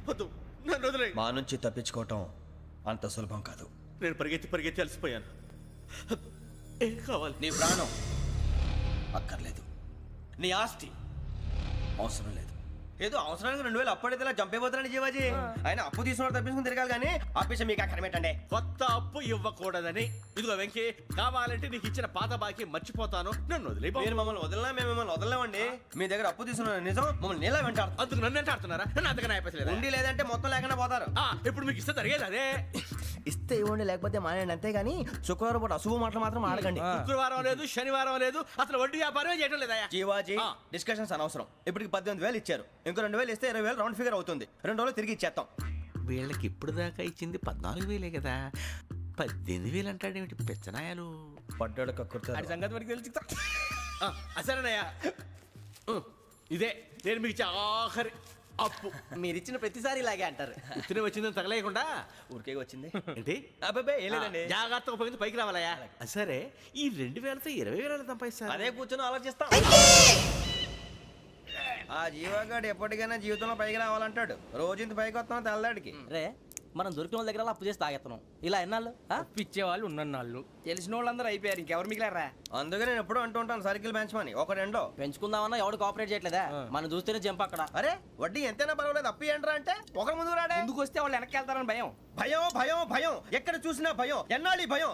వద్దు, నన్ను వదిలేయ్. మా నుంచి తప్పించుకోవటం అంత సులభం కాదు. నేను పరిగెత్తి అలసిపోయాను. ఏం కావాలి? నీ ప్రాణం అక్కర్లేదు, నీ ఆస్తి అవసరం లేదు. ఏదో అవసరానికి 2000 అప్పుడైతే ఇలా చంపేపోతారని జీవాజీ. ఆయన అప్పు తీసుకున్న తప్పించుకుని తిరగాలి కానీ ఆపేసి మీకు అక్కడ పెట్టండి. కొత్త అప్పు ఇవ్వకూడదని. ఇదిగో వెంకీ, కావాలంటే నీకు ఇచ్చిన పాత బాకీ మర్చిపోతాను, నన్ను వదిలే. మీరు మమ్మల్ని వదలనా? మేము మిమ్మల్ని వదలలేమండి. మీ దగ్గర అప్పు తీసుకున్న నిజం మమ్మల్ని నీలా వెంటాడు. అందుకు నన్ను ఎంత ఆడుతున్నారా? నన్ను అంతగా నాయపసలేదు. ఉండి లేదంటే మొత్తం లేకుండా పోతారు. ఇప్పుడు మీకు ఇస్తే జరిగేది అదే. ఇస్తే ఇవ్వండి, లేకపోతే మానేయండి, అంతేగాని శుక్రవారం పూట అశుభ మాటలు మాత్రం ఆడకండి. శుక్రవారం లేదు, శనివారం లేదు, అసలు వడ్డీ వ్యాపారమే చేయడం లేదా? జీవాజీ, డిస్కషన్స్ అనవసరం. ఇప్పటికి 18,000 ఇచ్చారు, ఇంకో 2,000 ఇస్తే 20,000 రౌండ్ ఫిగర్ అవుతుంది. 2 రోజులు తిరిగి ఇచ్చేస్తాం. వీళ్ళకి ఇప్పుడు దాకా ఇచ్చింది 14,000 కదా, 18,000 అంటాడేమిటి పెచ్చనాయాలు? పడ్డాడు కక్కుర్తాడు. సంగతి వరకు తెలిసి అసలేనయ్యా, ఇదే నేను మీకు ఇచ్చే ఆఖరి అప్పు. మీరు ఇచ్చిన ప్రతిసారి ఇలాగే అంటారు. ఇతనే వచ్చిందని తగలేయకుండా ఊరికే వచ్చింది ఏంటి? అబ్బాయి ఏం లేదండి. జాగ్రత్తగా ఉపయోగించి పైకి రావాలయా. సరే, ఈ 2,000తో 20,000 సంపాదిస్తారు. అదే కూర్చొని ఆలోచిస్తాం. ఆ జీవగాడు ఎప్పటికైనా జీవితంలో పైకి రావాలంటాడు. రోజు ఇంత పైకి వస్తాం తెల్లడికి. రే, మనం దొరికిన వాళ్ళ దగ్గర అప్పు చేసి తాగెత్తనం. ఇలా ఎన్నాళ్ళు ఇచ్చేవాళ్ళు ఉన్నన్నాళ్ళు తెలిసిన వాళ్ళందరూ అయిపోయారు, ఇంకెవరు మిగిలారా? అందుకే నేను ఎప్పుడు అంటూ ఉంటాను సర్కిల్ బెంచ్ మని. ఒక రెండో పెంచుకుందామన్నా ఎవడు కోఆపరేట్ చేయట్లేదా? మనం చూస్తేనే జంప్ అక్కడ. అరే వడ్డీ ఎంతైనా పర్వాలేదు, అప్పు ఏంట్రా అంటే ఒక ముందు రాడే. ముందుకు వస్తే వాళ్ళు వెనక్కి వెళ్తారని భయం. భయం భయం భయం, ఎక్కడ చూసినా భయం. ఎన్నాళ్ళు భయం?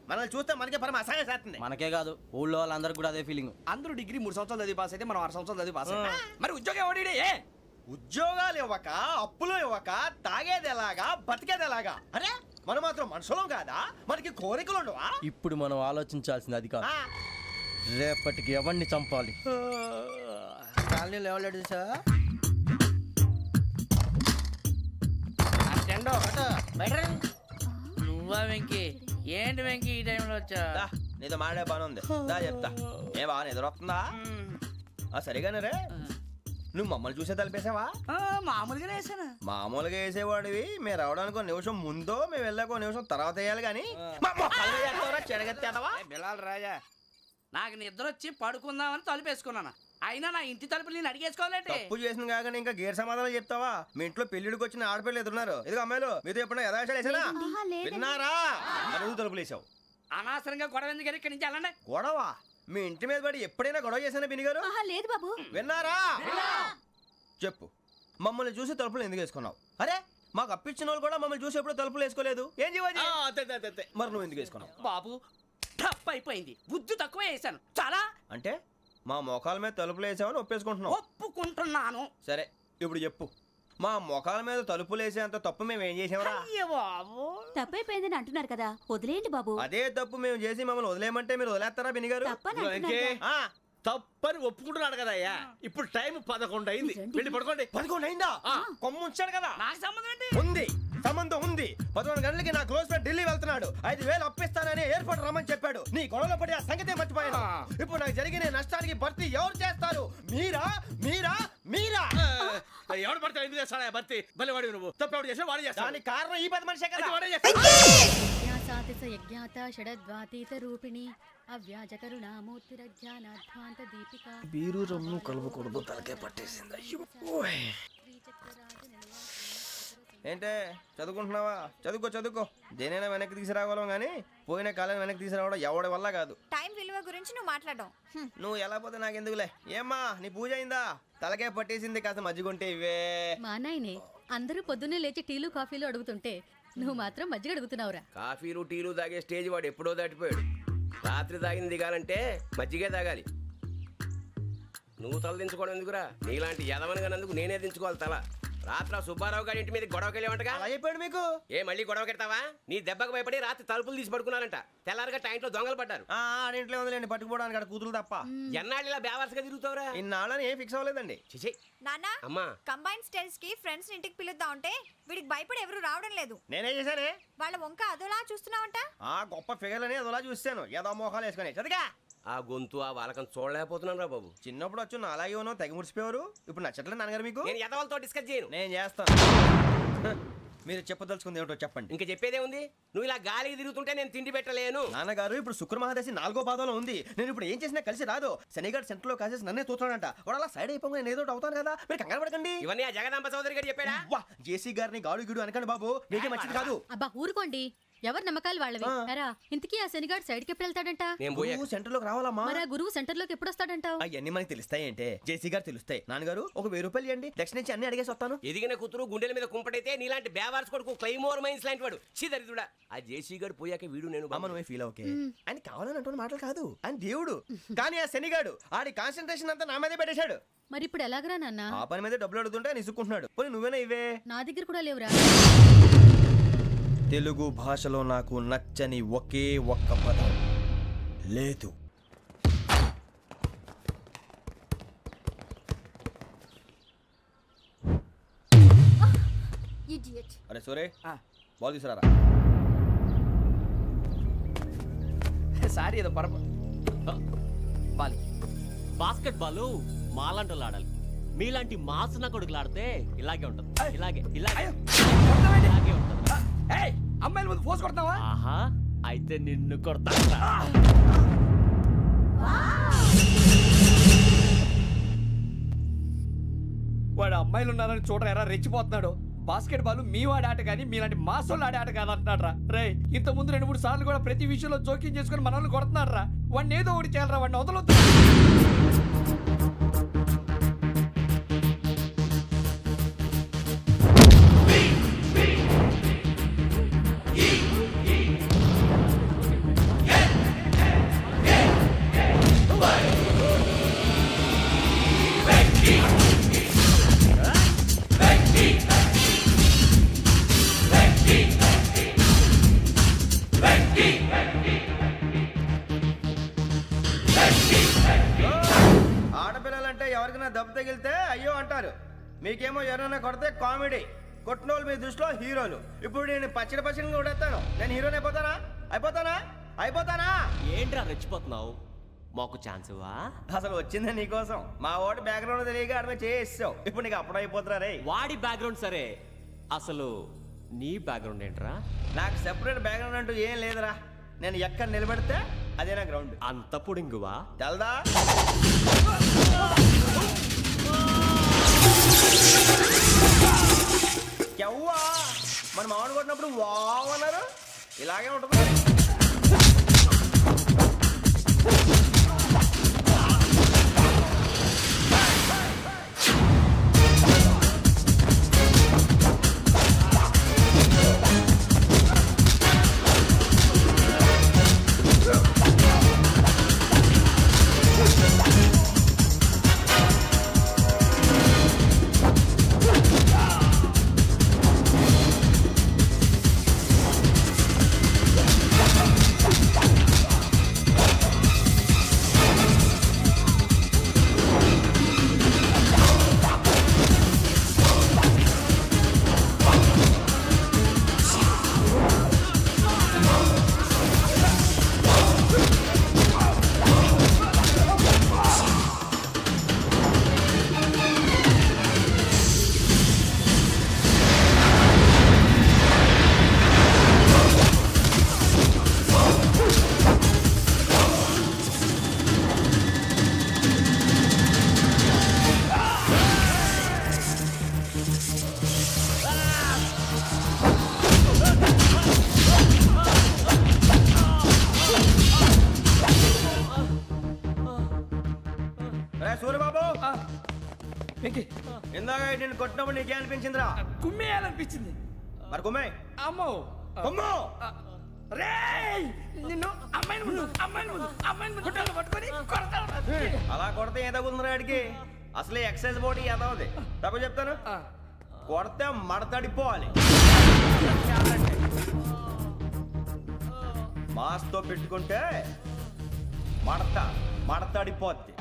మనల్ని చూస్తే మనకే పరమ అసహాయం చేస్తుంది. మనకే కాదు, ఊళ్ళో వాళ్ళందరికీ కూడా అదే ఫీలింగ్. అందరూ డిగ్రీ 3 సంవత్సరాలు చదివి పాస్ అయితే మనం 6 సంవత్సరాలు చదివి పాస్ అయితే మరి ఉద్యోగం ఎవడి? ఉద్యోగాలు ఇవ్వక, అప్పులు ఇవ్వక, తాగేది ఎలాగా, బతికేది ఎలాగా? అరే మనం మాత్రం మనుషులం కాదా? మనకి కోరికలు ఉండవా? ఇప్పుడు మనం ఆలోచించాల్సింది అది కాదు, రేపటికి ఎవరిని చంపాలి. కాలనీలో ఎవరు సార్? నువ్వా వెంకీ? ఏంటి వెంకీ ఈ టైంలో వచ్చా? నీతో మాడే పని ఉంది, దా చెప్తా. ఏ బాగా నిద్రొస్తుందా? సరిగానే రే, నువ్వు మమ్మల్ని చూసే తలిపేసావా? మామూలుగానే వేసాను. మామూలుగా వేసేవాడివి. మేము రావడానికి 1 నిమిషం ముందో, మేము వెళ్ళాక 1 నిమిషం తర్వాత వేయాలి కానీ బిలాల్ రాజా, నాకు నిద్ర వచ్చి పడుకుందామని తలుపేసుకున్నాను. అయినా నా ఇంటి తలుపులు నేను అడిగేసుకోవాలంటే తప్పు చేసిన కాక ఇంకా గేర్ సమాధానం చెప్తావా? మీ ఇంట్లో పెళ్లిడికి వచ్చిన ఆడపిల్లలు ఎదురున్నారు. ఇదిగో అమ్మాయిలు, మీతో ఎప్పుడైనా యథాశాలు వేసానా? విన్నారా? అడుగు తలుపులు వేసావు. అనవసరంగా గొడవ ఎందుకు? ఇక్కడి నుంచి వెళ్ళండి. గొడవ? మీ ఇంటి మీద పడి ఎప్పుడైనా గొడవ చేశానా బిని గారు? లేదు బాబు. విన్నారా? చెప్పు, మమ్మల్ని చూసి తలుపులు ఎందుకు వేసుకున్నావు? అరే మాకు అప్పించిన వాళ్ళు కూడా మమ్మల్ని చూసి ఎప్పుడు తలుపులు వేసుకోలేదు. ఏం జీవాజీ? మరి నువ్వు ఎందుకు వేసుకున్నావు? బాబు టప్ అయిపోయింది, బుద్ధి తక్కువ వేసాను చాలా. అంటే మా మోకాల మీద తలుపులు వేసామని ఒప్పేసుకుంటున్నావు? ఒప్పుకుంటున్నాను. సరే ఇప్పుడు చెప్పు, మా మొఖాల మీద తలుపులు వేసేంత తప్పు మేము ఏం చేసామరా? తప్పైపోయిందని అంటున్నారు కదా, వదిలేయండి బాబు. అదే తప్పు మేము చేసి మమ్మల్ని వదిలేయమంటే మీరు వదిలేస్తారా బిని గారు? తప్పని ఒప్పుకుంటున్నాడు కదా అయ్యా. ఇప్పుడు టైం 11 అయింది, వెళ్ళి పడుకోండి. 11 అయిందా? కొమ్ము ఉంచాడు కదా. నాకు సంబంధం ఏంటి? ఉంది, సంబంధం ఉంది. 11 గంటలకి నా క్లోజ్ ఫ్రెండ్ ఢిల్లీ వెళ్తున్నాడు. 5,000 అప్పిస్తానని ఎయిర్పోర్ట్ రమ్మని చెప్పాడు. నీ గొడవలో పడి ఆ సంగతే మర్చిపోయాను. ఇప్పుడు నాకు జరిగిన నష్టానికి భర్తీ ఎవరు చేస్తారు? మీరా మీరా మీరా? ఎవడు పడతావు? ఎందుకు చేస్తాడా భర్తీ? మళ్ళీ వాడి నువ్వు తప్పు ఎవడు చేసావు? వాడే చేస్తాడు. దానికి కారణం ఈ 10 మనిషే కదా. వాడే చేస్తాడు. బీరు రమ్ము కలుపుకూడదు, తలకే పట్టేసింది. ఏంటే చదువుకుంటున్నావా? చదువుకో చదువుకో. దేనైనా వెనక్కి తీసుకురావాలం కానీ పోయిన కాలం వెనక్కి తీసుకురావడం ఎవడి వల్ల కాదు. టైం విలువ గురించి నువ్వు మాట్లాడడం. నువ్వు ఎలా పోతే నాకెందుకులే. ఏమ్మా నీ పూజ అయిందా? తలకే పట్టేసింది, కాస్త మజ్జిగుంటే ఇవే. మా నాయనే అందరూ పొద్దున్నే లేచి టీలు కాఫీలు అడుగుతుంటే నువ్వు మాత్రం మజ్జిగ అడుగుతున్నావురా. కాఫీలు టీలు తాగే స్టేజ్ వాడు ఎప్పుడో దాటిపోయాడు. రాత్రి తాగింది దిగాలంటే మజ్జిగే తాగాలి. నువ్వు తల దించుకోవడం ఎందుకురా? నీలాంటి యదవనగానందుకు నేనే దించుకోవాలి తల. రాత్రి సుబ్బారావు గారి ఇంటి మీద గొడవకి వెళ్ళేవంటగా. అలా చెప్పాడు మీకు? ఏ మళ్ళీ గొడవ కెడతావా? నీ దెబ్బకు భయపడి రాత్రి తలుపులు తీసి పడుకున్నారంట. తెల్లారగా టైంట్లో దొంగలు పడ్డారు. ఇంట్లో ఉందిలేండి, పట్టుకుపోవడానికి అక్కడ కూతురు తప్ప. ఎన్నాళ్ళు ఇలా బేవర్స్గా తిరుగుతావురా? ఇన్నాళ్ళని ఏం ఫిక్స్ అవ్వలేదండి. చిచి నాన్నా, అమ్మా కంబైన్ స్టైల్స్ కి ఫ్రెండ్స్ ఇంటికి పిలుద్దాం అంటే వీడికి భయపడి ఎవరు రావడం లేదు. నేనే చేశానే? వాళ్ళ వంక అదోలా చూస్తున్నావంట. గొప్ప ఫిగర్లని అదోలా చూస్తాను, ఏదో మోహాలు వేసుకొని. చదిగా ఆ గొంతు ఆ వాళ్ళకం చూడలేకపోతున్నాను రా బాబు. చిన్నప్పుడు వచ్చి నా అలాగే ఉన్నావు, తెగ ముడిచిపోయారు. ఇప్పుడు నచ్చట్లేదు నాన్నగారు మీకు? నేను యదవలతో డిస్కస్ చేయను. నేను చేస్తాను. మీరు చెప్పదలుచుకుంది ఏమిటో చెప్పండి. ఇంకా చెప్పేదే ఉంది. నువ్వు ఇలా గాలికి తిరుగుతుంటే నేను తిండి పెట్టలేను. నాన్నగారు ఇప్పుడు శుక్ర మహాదశి 4వ పాదంలో ఉంది. నేను ఇప్పుడు ఏం చేసినా కలిసి రాదు. శనిగారు సెంటర్ లో కాసేసి నన్నే చూస్తాడంట. వాడు అలా సైడ్ అయిపోయి నేను ఏదో అవుతాను కదా, మీరు కంగారు పడకండి. ఇవన్నీ ఆ జగదాంబ చౌదరి గారు చెప్పాడా? జేసీ గారిని గాడు గిడు అనకండి బాబు, మీకే మంచిది కాదు. అబ్బా ఊరుకోండి, ఎవరి నమ్మకాలు వాళ్ళవి. ఎరా ఇంతకీ ఆ శనిగాడు సైడ్ కి ఎప్పుడు వెళ్తాడంట? సెంటర్ లోకి రావాలమ్మా. మరి ఆ గురువు సెంటర్ లోకి ఎప్పుడు వస్తాడంటావు? అవన్నీ మనకి తెలుస్తాయి అంటే జేసీ గారు తెలుస్తాయి. నాన్నగారు ఒక 1000 రూపాయలు ఇవ్వండి, దక్షిణ నుంచి అన్ని అడిగేసి వస్తాను. ఎదిగిన కూతురు గుండెల మీద కుంపటైతే నీలాంటి బేవార్స్ కొడుకు క్లైమోర్ మైన్స్ లాంటి వాడు చీదరిదుడా. ఆ జేసీ గారు పోయాక వీడు నేను అమ్మ నువ్వే ఫీల్ ఓకే. ఆయన కావాలని అంటున్న మాటలు కాదు, ఆయన దేవుడు. కానీ ఆ శనిగాడు ఆడి కాన్సన్ట్రేషన్ అంతా నా మీదే పెట్టేశాడు. మరి ఇప్పుడు ఎలాగరా నాన్న? ఆ పని మీద డబ్బులు అడుగుతుంటే నిసుక్కుంటున్నాడు. పోనీ నువ్వేనా ఇవే? నా దగ్గర కూడా లేవురా. తెలుగు భాషలో నాకు నచ్చని ఒకే ఒక్క పదం లేదు. అరే సూరే, బాల్ తీసుకురారా. సారీ ఏదో బాస్కెట్ బాల్ మాలాంటి వాళ్ళు ఆడాలి. మీలాంటి మాసన కొడుకులు ఆడితే ఇలాగే ఉంటుంది. ఇలాగే ఇలాగే ఇలాగే ఉంటుంది. అమ్మాయిల ముందు ఫోర్స్ కొడతావా? ఆహా, అయితే నిన్ను కొడతా. వాడు అమ్మాయిలు ఉన్నారని చూడరా ఎలా రెచ్చిపోతున్నాడు. బాస్కెట్ బాల్ మీ వాడి ఆట కానీ మీలాంటి మాసోళ్ళు ఆడే ఆట కాదు అంటున్నాడు రా. రే ఇంత ముందు 2-3 సార్లు కూడా ప్రతి విషయంలో జోక్యం చేసుకుని మన వాళ్ళు కొడుతున్నాడు రా. వాడిని ఏదో ఒకటి చేయాలరా, వాడిని వదలొద్దు. ఆడపిల్లలంటే ఎవరికైనా దెబ్బ తగిలితే అయ్యో అంటారు, మీకేమో ఎవరైనా కొడితే కామెడీ. కొట్టిన వాళ్ళు మీ దృష్టిలో హీరోలు. ఇప్పుడు నేను పచ్చడి కొడేస్తాను, నేను హీరోని అయిపోతానా? ఏంట్రా రెచ్చిపోతున్నావు? మాకు ఛాన్స్ ఇవ్వా? అసలు వచ్చిందే నీకోసం. మా ఓటు బ్యాక్గ్రౌండ్ తెలియక ఆడమే చేసావు. ఇప్పుడు నీకు అప్పుడు అయిపోతున్నా రే. వాడి బ్యాక్గ్రౌండ్ సరే, అసలు నీ బ్యాక్గ్రౌండ్ ఏంట్రా? నాకు సెపరేట్ బ్యాక్గ్రౌండ్ అంటూ ఏం లేదురా. నేను ఎక్కడ నిలబెడితే అదే నా గ్రౌండ్. అంత పుడింగువా? తెల్దా? ఎవ్వా మన మామిడి కొట్టినప్పుడు వావ్ అన్నారు, ఇలాగే ఉంటుంది. సూర్యబాబు, ఇందాక నేను కొట్టినప్పుడు నీకే అనిపించిందిరా? కుమ్మేయాలనిపించింది. మరి కుమ్మే. అమ్మో కుమ్మో. నిన్ను అమ్మాయిని ముందు పట్టుకొని అలా కొడితే ఏ తగ్గుతుందిరా ఆడికి? అసలే ఎక్సైజ్ బాడీ ఏదవుది. తప్పు చెప్తాను, కొడితే మడతడిపోవాలి. మాస్తో పెట్టుకుంటే మడతడిపోద్ది.